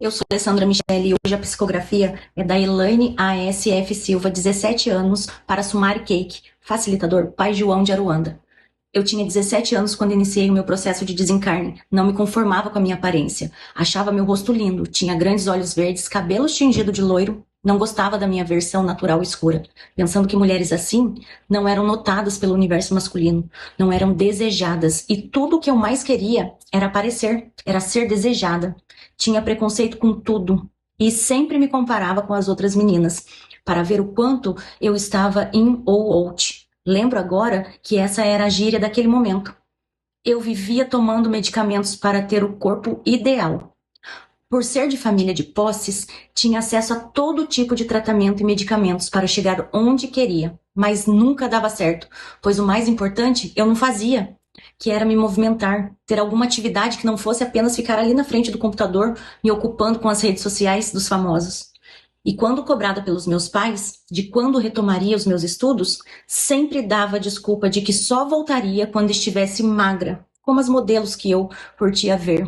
Eu sou Alessandra Michele e hoje a psicografia é da Elaine A.S.F. Silva, 17 anos, para Sumari Cake, facilitador Pai João de Aruanda. Eu tinha 17 anos quando iniciei o meu processo de desencarne. Não me conformava com a minha aparência. Achava meu rosto lindo, tinha grandes olhos verdes, cabelo tingido de loiro. Não gostava da minha versão natural escura, pensando que mulheres assim não eram notadas pelo universo masculino, não eram desejadas. E tudo o que eu mais queria era aparecer, era ser desejada. Tinha preconceito com tudo e sempre me comparava com as outras meninas, para ver o quanto eu estava in ou out. Lembro agora que essa era a gíria daquele momento. Eu vivia tomando medicamentos para ter o corpo ideal. Por ser de família de posses, tinha acesso a todo tipo de tratamento e medicamentos para chegar onde queria, mas nunca dava certo, pois o mais importante eu não fazia, que era me movimentar, ter alguma atividade que não fosse apenas ficar ali na frente do computador, me ocupando com as redes sociais dos famosos. E quando cobrada pelos meus pais de quando retomaria os meus estudos, sempre dava a desculpa de que só voltaria quando estivesse magra, como as modelos que eu curtia ver.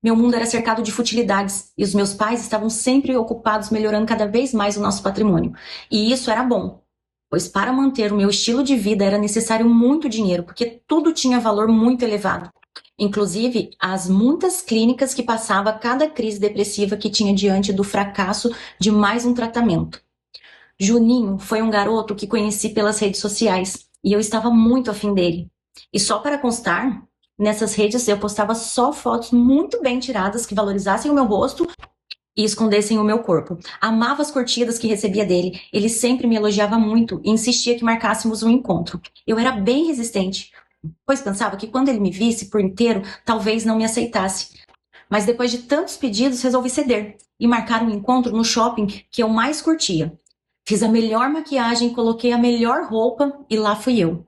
Meu mundo era cercado de futilidades e os meus pais estavam sempre ocupados melhorando cada vez mais o nosso patrimônio. E isso era bom, pois para manter o meu estilo de vida era necessário muito dinheiro, porque tudo tinha valor muito elevado. Inclusive, as muitas clínicas que passava cada crise depressiva que tinha diante do fracasso de mais um tratamento. Juninho foi um garoto que conheci pelas redes sociais e eu estava muito afim dele. E só para constar, nessas redes eu postava só fotos muito bem tiradas que valorizassem o meu rosto e escondessem o meu corpo. Amava as curtidas que recebia dele. Ele sempre me elogiava muito e insistia que marcássemos um encontro. Eu era bem resistente, pois pensava que quando ele me visse por inteiro, talvez não me aceitasse. Mas depois de tantos pedidos, resolvi ceder e marcar um encontro no shopping que eu mais curtia. Fiz a melhor maquiagem, coloquei a melhor roupa e lá fui eu.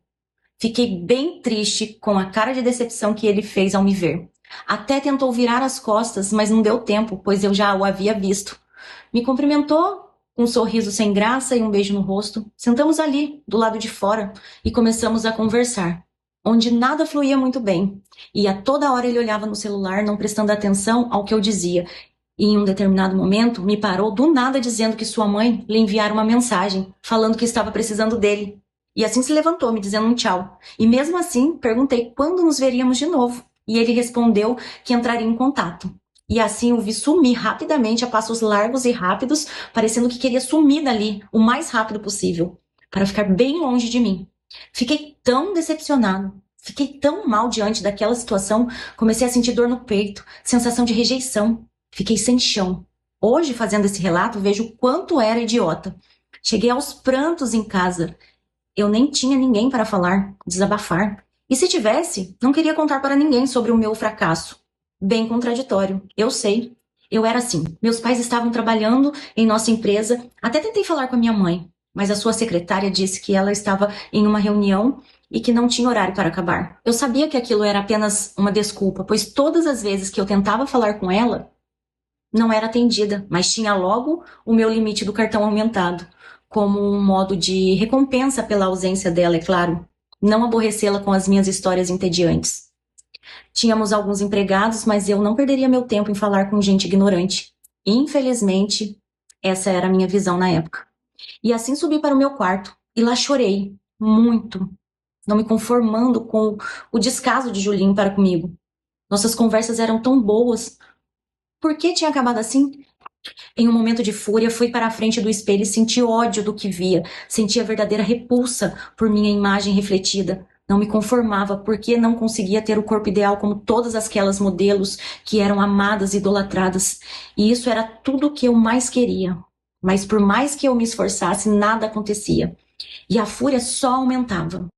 Fiquei bem triste com a cara de decepção que ele fez ao me ver. Até tentou virar as costas, mas não deu tempo, pois eu já o havia visto. Me cumprimentou com um sorriso sem graça e um beijo no rosto. Sentamos ali, do lado de fora, e começamos a conversar, onde nada fluía muito bem. E a toda hora ele olhava no celular, não prestando atenção ao que eu dizia. E em um determinado momento, me parou do nada dizendo que sua mãe lhe enviara uma mensagem, falando que estava precisando dele. E assim se levantou, me dizendo um tchau. E mesmo assim, perguntei quando nos veríamos de novo. E ele respondeu que entraria em contato. E assim o vi sumir rapidamente a passos largos e rápidos, parecendo que queria sumir dali o mais rápido possível, para ficar bem longe de mim. Fiquei tão decepcionado, fiquei tão mal diante daquela situação, comecei a sentir dor no peito, sensação de rejeição. Fiquei sem chão. Hoje, fazendo esse relato, vejo o quanto era idiota. Cheguei aos prantos em casa. Eu nem tinha ninguém para falar, desabafar. E se tivesse, não queria contar para ninguém sobre o meu fracasso. Bem contraditório, eu sei. Eu era assim. Meus pais estavam trabalhando em nossa empresa. Até tentei falar com a minha mãe, mas a sua secretária disse que ela estava em uma reunião e que não tinha horário para acabar. Eu sabia que aquilo era apenas uma desculpa, pois todas as vezes que eu tentava falar com ela, não era atendida, mas tinha logo o meu limite do cartão aumentado, como um modo de recompensa pela ausência dela, é claro. Não aborrecê-la com as minhas histórias entediantes. Tínhamos alguns empregados, mas eu não perderia meu tempo em falar com gente ignorante. Infelizmente, essa era a minha visão na época. E assim subi para o meu quarto e lá chorei muito, não me conformando com o descaso de Julinho para comigo. Nossas conversas eram tão boas. Por que tinha acabado assim? Em um momento de fúria, fui para a frente do espelho e senti ódio do que via. Senti a verdadeira repulsa por minha imagem refletida. Não me conformava porque não conseguia ter o corpo ideal como todas aquelas modelos que eram amadas e idolatradas. E isso era tudo o que eu mais queria. Mas por mais que eu me esforçasse, nada acontecia. E a fúria só aumentava.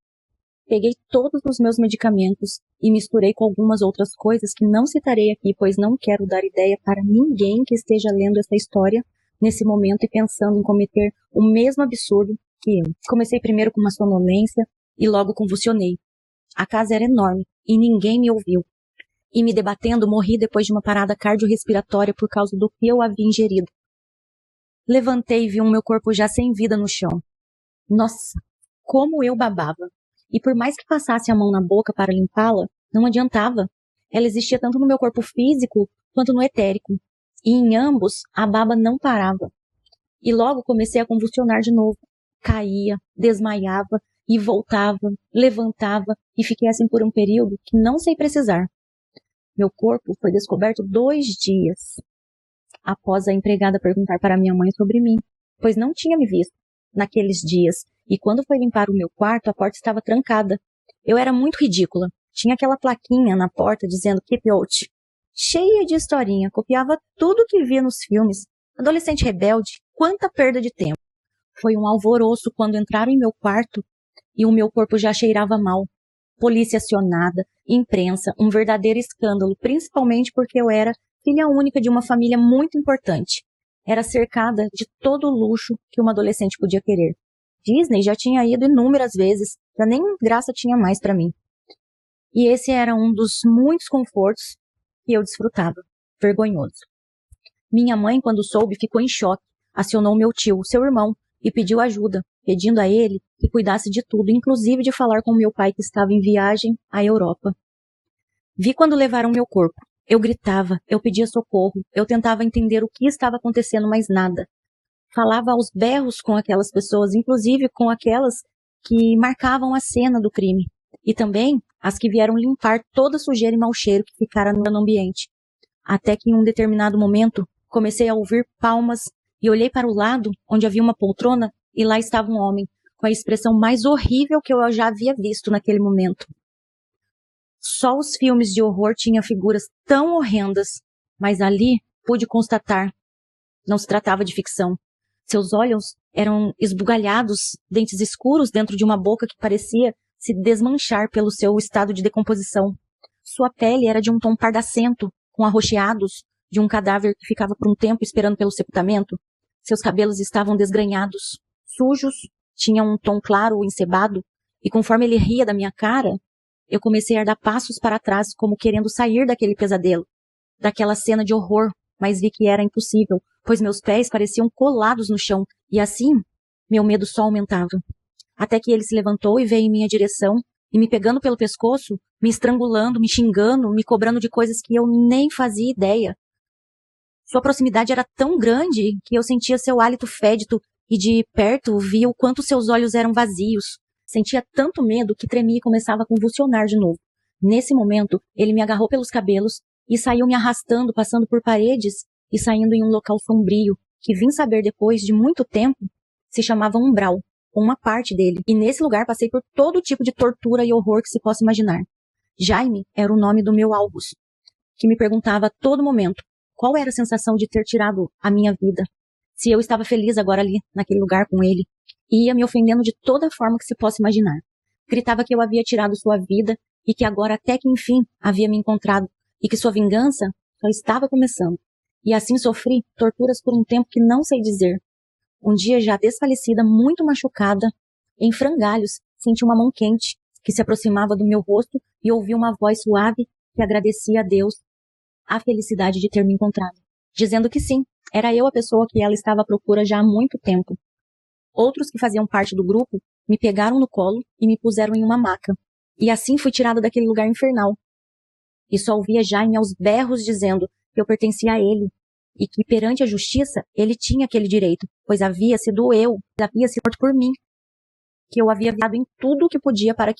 Peguei todos os meus medicamentos e misturei com algumas outras coisas que não citarei aqui, pois não quero dar ideia para ninguém que esteja lendo essa história nesse momento e pensando em cometer o mesmo absurdo que eu. Comecei primeiro com uma sonolência e logo convulsionei. A casa era enorme e ninguém me ouviu. E me debatendo, morri depois de uma parada cardiorrespiratória por causa do que eu havia ingerido. Levantei e vi o meu corpo já sem vida no chão. Nossa, como eu babava! E por mais que passasse a mão na boca para limpá-la, não adiantava. Ela existia tanto no meu corpo físico quanto no etérico. e em ambos a baba não parava. E logo comecei a convulsionar de novo. Caía, desmaiava e voltava, levantava e fiquei assim por um período que não sei precisar. Meu corpo foi descoberto 2 dias após a empregada perguntar para minha mãe sobre mim, pois não tinha me visto naqueles dias. E quando foi limpar o meu quarto, a porta estava trancada. Eu era muito ridícula. Tinha aquela plaquinha na porta dizendo Keep Out. Cheia de historinha, copiava tudo que via nos filmes. Adolescente rebelde, quanta perda de tempo. Foi um alvoroço quando entraram em meu quarto e o meu corpo já cheirava mal. Polícia acionada, imprensa, um verdadeiro escândalo, principalmente porque eu era filha única de uma família muito importante. Era cercada de todo o luxo que uma adolescente podia querer. Disney já tinha ido inúmeras vezes, já nem graça tinha mais para mim. E esse era um dos muitos confortos que eu desfrutava. Vergonhoso. Minha mãe, quando soube, ficou em choque. Acionou meu tio, seu irmão, e pediu ajuda, pedindo a ele que cuidasse de tudo, inclusive de falar com meu pai que estava em viagem à Europa. Vi quando levaram meu corpo. Eu gritava, eu pedia socorro, eu tentava entender o que estava acontecendo, mas nada. Falava aos berros com aquelas pessoas, inclusive com aquelas que marcavam a cena do crime. E também as que vieram limpar toda a sujeira e mau cheiro que ficara no ambiente. Até que em um determinado momento, comecei a ouvir palmas e olhei para o lado, onde havia uma poltrona, e lá estava um homem, com a expressão mais horrível que eu já havia visto naquele momento. Só os filmes de horror tinham figuras tão horrendas, mas ali pude constatar, não se tratava de ficção. Seus olhos eram esbugalhados, dentes escuros dentro de uma boca que parecia se desmanchar pelo seu estado de decomposição. Sua pele era de um tom pardacento, com arroxeados de um cadáver que ficava por um tempo esperando pelo sepultamento. Seus cabelos estavam desgrenhados, sujos, tinham um tom claro encebado, e conforme ele ria da minha cara, eu comecei a dar passos para trás, como querendo sair daquele pesadelo, daquela cena de horror, mas vi que era impossível, pois meus pés pareciam colados no chão, e assim, meu medo só aumentava. Até que ele se levantou e veio em minha direção, e me pegando pelo pescoço, me estrangulando, me xingando, me cobrando de coisas que eu nem fazia ideia. Sua proximidade era tão grande que eu sentia seu hálito fédido e de perto via o quanto seus olhos eram vazios. Sentia tanto medo que tremia e começava a convulsionar de novo. Nesse momento, ele me agarrou pelos cabelos e saiu me arrastando, passando por paredes e saindo em um local sombrio, que vim saber depois de muito tempo, se chamava Umbral, uma parte dele. E nesse lugar passei por todo tipo de tortura e horror que se possa imaginar. Jaime era o nome do meu algoz, que me perguntava a todo momento qual era a sensação de ter tirado a minha vida, se eu estava feliz agora ali, naquele lugar com ele, e ia me ofendendo de toda forma que se possa imaginar. Gritava que eu havia tirado sua vida e que agora até que enfim havia me encontrado e que sua vingança só estava começando. E assim sofri torturas por um tempo que não sei dizer. Um dia já desfalecida, muito machucada, em frangalhos, senti uma mão quente que se aproximava do meu rosto e ouvi uma voz suave que agradecia a Deus a felicidade de ter me encontrado, dizendo que sim, era eu a pessoa que ela estava à procura já há muito tempo. Outros que faziam parte do grupo me pegaram no colo e me puseram em uma maca, e assim fui tirada daquele lugar infernal. E só ouvia Jaime aos berros dizendo que eu pertencia a ele, e que perante a justiça ele tinha aquele direito, pois havia sido morto por mim, que eu havia viado em tudo o que podia para que